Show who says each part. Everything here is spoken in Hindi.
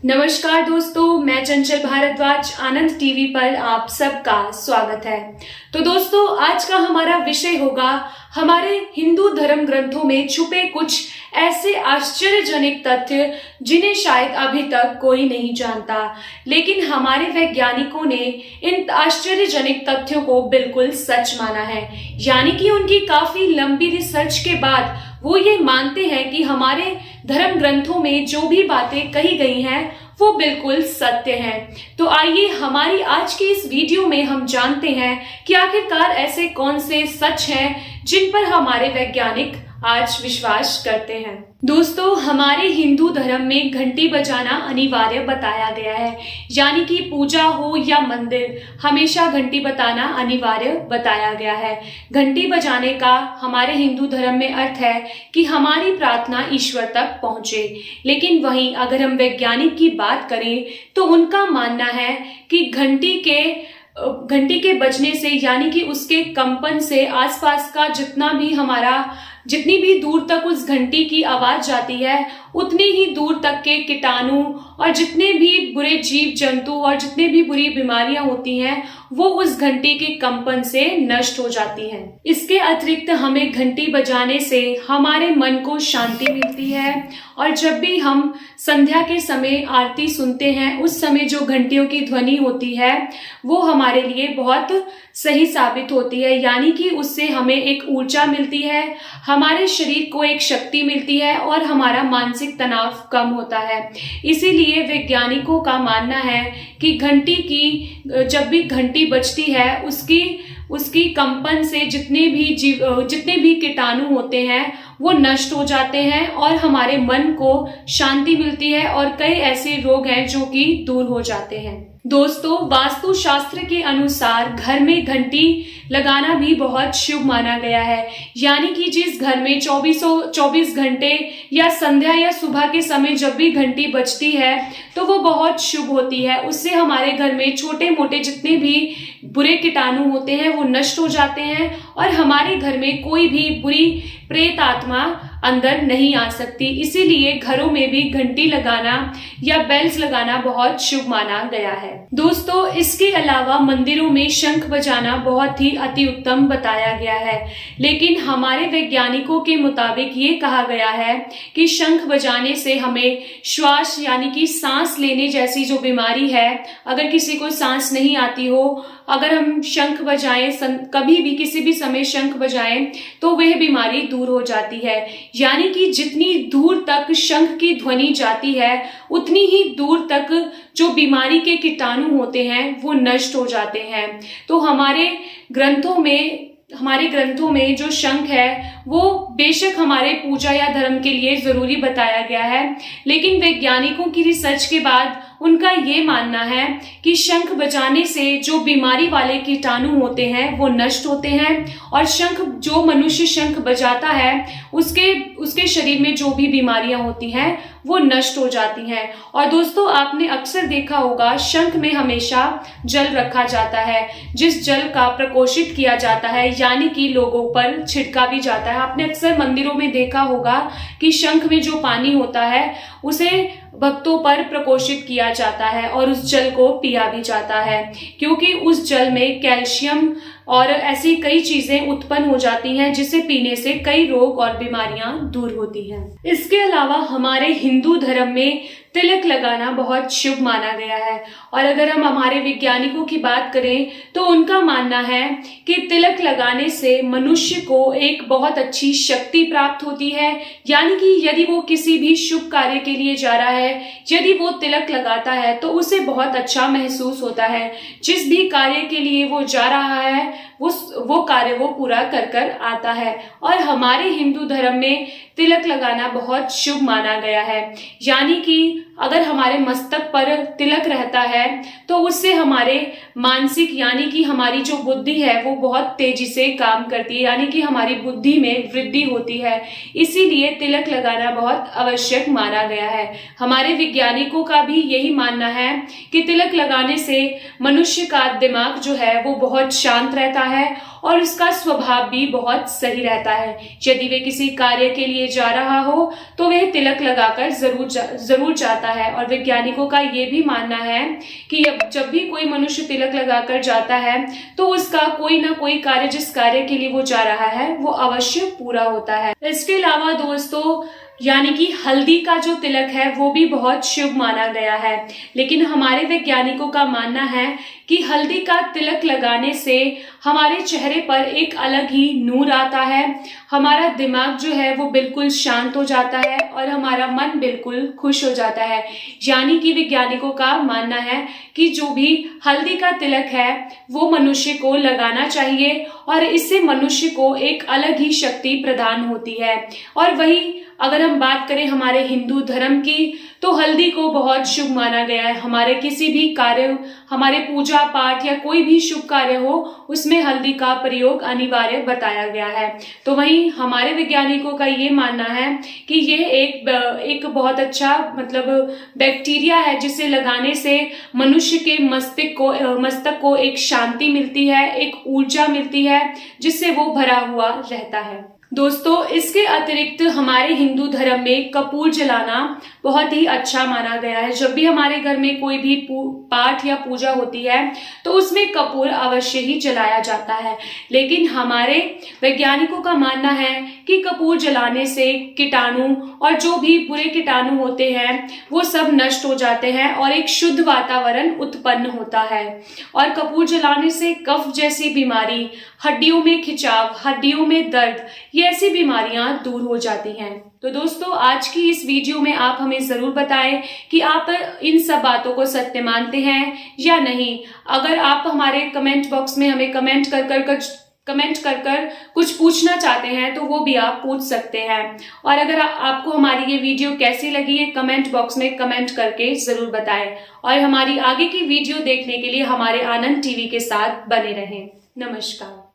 Speaker 1: नमस्कार दोस्तों, मैं चंचल भारद्वाज आनंद टीवी पर आप सबका स्वागत है। तो दोस्तों, आज का हमारा विषय होगा हमारे हिंदू धर्म ग्रंथों में छुपे कुछ ऐसे आश्चर्यजनक तथ्य जिन्हें शायद अभी तक कोई नहीं जानता, लेकिन हमारे वैज्ञानिकों ने इन आश्चर्यजनक तथ्यों को बिल्कुल सच माना है। यानी कि उनकी काफी लंबी रिसर्च के बाद वो ये मानते हैं कि हमारे धर्म ग्रंथों में जो भी बातें कही गई हैं वो बिल्कुल सत्य हैं। तो आइए हमारी आज की इस वीडियो में हम जानते हैं कि आखिरकार ऐसे कौन से सच हैं जिन पर हमारे वैज्ञानिक आज विश्वास करते हैं। दोस्तों, हमारे हिंदू धर्म में घंटी बजाना अनिवार्य बताया गया है। यानी कि पूजा हो या मंदिर, हमेशा घंटी बजाना अनिवार्य बताया गया है। घंटी बजाने का हमारे हिंदू धर्म में अर्थ है कि हमारी प्रार्थना ईश्वर तक पहुंचे। लेकिन वहीं अगर हम वैज्ञानिक की बात करें तो उनका मानना है कि घंटी के बजने से, यानी कि उसके कंपन से आसपास का जितनी भी दूर तक उस घंटी की आवाज जाती है, उतनी ही दूर तक के कीटाणु और जितने भी बुरे जीव जंतु और जितने भी बुरी बीमारियां होती हैं वो उस घंटी के कंपन से नष्ट हो जाती हैं। इसके अतिरिक्त हमें घंटी बजाने से हमारे मन को शांति मिलती है और जब भी हम संध्या के समय आरती सुनते हैं, उस समय जो घंटियों की ध्वनि होती है वो हमारे लिए बहुत सही साबित होती है। यानी कि उससे हमें एक ऊर्जा मिलती है, हमारे शरीर को एक शक्ति मिलती है और हमारा मानसिक तनाव कम होता है। इसीलिए वैज्ञानिकों का मानना है कि जब भी घंटी बजती है उसकी कंपन से जितने भी कीटाणु होते हैं वो नष्ट हो जाते हैं और हमारे मन को शांति मिलती है और कई ऐसे रोग हैं जो कि दूर हो जाते हैं। दोस्तों, वास्तु शास्त्र के अनुसार घर में घंटी लगाना भी बहुत शुभ माना गया है। यानी कि जिस घर में 24 घंटे या संध्या या सुबह के समय जब भी घंटी बजती है तो वो बहुत शुभ होती है। उससे हमारे घर में छोटे मोटे जितने भी बुरे कीटाणु होते हैं वो नष्ट हो जाते हैं और हमारे घर में कोई भी बुरी प्रेत आत्मा अंदर नहीं आ सकती। इसीलिए घरों में भी घंटी लगाना या बेल्स लगाना बहुत शुभ माना गया है। दोस्तों, इसके अलावा मंदिरों में शंख बजाना बहुत ही अति उत्तम बताया गया है। लेकिन हमारे वैज्ञानिकों के मुताबिक ये कहा गया है कि शंख बजाने से हमें श्वास, यानी कि सांस लेने जैसी जो बीमारी है, अगर किसी को सांस नहीं आती हो, अगर हम शंख बजाएं, कभी भी किसी भी समय शंख बजाएं तो वह बीमारी दूर हो जाती है। यानी कि जितनी दूर तक शंख की ध्वनि जाती है उतनी ही दूर तक जो बीमारी के कीटाणु होते हैं वो नष्ट हो जाते हैं। तो हमारे ग्रंथों में जो शंख है वो बेशक हमारे पूजा या धर्म के लिए जरूरी बताया गया है, लेकिन वैज्ञानिकों की रिसर्च के बाद उनका ये मानना है कि शंख बजाने से जो बीमारी वाले कीटाणु होते हैं वो नष्ट होते हैं और जो मनुष्य शंख बजाता है उसके शरीर में जो भी बीमारियां होती हैं वो नष्ट हो जाती हैं। और दोस्तों, आपने अक्सर देखा होगा शंख में हमेशा जल रखा जाता है, जिस जल का प्रकोष्ठित किया जाता है, यानी कि लोगों पर छिड़का भी जाता है। आपने अक्सर मंदिरों में देखा होगा कि शंख में जो पानी होता है उसे भक्तों पर प्रकोष्ठित किया जाता है और उस जल को पिया भी जाता है, क्योंकि उस जल में कैल्शियम और ऐसी कई चीजें उत्पन्न हो जाती हैं जिसे पीने से कई रोग और बीमारियां दूर होती हैं। इसके अलावा हमारे हिंदू धर्म में तिलक लगाना बहुत शुभ माना गया है और अगर हम हमारे वैज्ञानिकों की बात करें तो उनका मानना है कि तिलक लगाने से मनुष्य को एक बहुत अच्छी शक्ति प्राप्त होती है। यानी कि यदि वो किसी भी शुभ कार्य के लिए जा रहा है, यदि वो तिलक लगाता है तो उसे बहुत अच्छा महसूस होता है। जिस भी कार्य के लिए वो जा रहा है वो कार्य वो पूरा कर आता है और हमारे हिंदू धर्म में तिलक लगाना बहुत शुभ माना गया है। यानी कि अगर हमारे मस्तक पर तिलक रहता है तो उससे हमारे मानसिक, यानी कि हमारी जो बुद्धि है वो बहुत तेजी से काम करती है, यानी कि हमारी बुद्धि में वृद्धि होती है। इसीलिए तिलक लगाना बहुत आवश्यक माना गया है। हमारे वैज्ञानिकों का भी यही मानना है कि तिलक लगाने से मनुष्य का दिमाग जो है वो बहुत शांत रहता है और उसका स्वभाव भी बहुत सही रहता है। यदि वे किसी कार्य के लिए जा रहा हो तो वह तिलक लगाकर जरूर जाता है। और वैज्ञानिकों का ये भी मानना है कि जब भी कोई मनुष्य तिलक लगाकर जाता है तो उसका कोई ना कोई कार्य, जिस कार्य के लिए वो जा रहा है, वो अवश्य पूरा होता है। इसके अलावा दोस्तों, यानी कि हल्दी का जो तिलक है वो भी बहुत शुभ माना गया है। लेकिन हमारे वैज्ञानिकों का मानना है कि हल्दी का तिलक लगाने से हमारे चेहरे पर एक अलग ही नूर आता है, हमारा दिमाग जो है वो बिल्कुल शांत हो जाता है और हमारा मन बिल्कुल खुश हो जाता है। यानी कि वैज्ञानिकों का मानना है कि जो भी हल्दी का तिलक है वो मनुष्य को लगाना चाहिए और इससे मनुष्य को एक अलग ही शक्ति प्रदान होती है। और वही अगर हम बात करें हमारे हिंदू धर्म की, तो हल्दी को बहुत शुभ माना गया है। हमारे किसी भी कार्य, हमारे पूजा पाठ या कोई भी शुभ कार्य हो, उसमें हल्दी का प्रयोग अनिवार्य बताया गया है। तो वहीं हमारे वैज्ञानिकों का ये मानना है कि ये एक बहुत अच्छा बैक्टीरिया है, जिसे लगाने से मनुष्य के मस्तक को एक शांति मिलती है, एक ऊर्जा मिलती है, जिससे वो भरा हुआ रहता है। दोस्तों, इसके अतिरिक्त हमारे हिंदू धर्म में कपूर जलाना बहुत ही अच्छा माना गया है। जब भी हमारे घर में कोई भी पाठ या पूजा होती है तो उसमें कपूर अवश्य ही जलाया जाता है। लेकिन हमारे वैज्ञानिकों का मानना है कि कपूर जलाने से कीटाणु और जो भी बुरे कीटाणु होते हैं वो सब नष्ट हो जाते हैं और एक शुद्ध वातावरण उत्पन्न होता है। और कपूर जलाने से कफ जैसी बीमारी, हड्डियों में खिंचाव, हड्डियों में दर्द, ये ऐसी बीमारियां दूर हो जाती हैं। तो दोस्तों, आज की इस वीडियो में आप हमें जरूर बताएं कि आप इन सब बातों को सत्य मानते हैं या नहीं। अगर आप हमारे कमेंट बॉक्स में हमें कमेंट कर कुछ पूछना चाहते हैं तो वो भी आप पूछ सकते हैं। और अगर आपको हमारी ये वीडियो कैसी लगी है, कमेंट बॉक्स में कमेंट करके जरूर बताएं। और हमारी आगे की वीडियो देखने के लिए हमारे आनंद टीवी के साथ बने रहें। नमस्कार।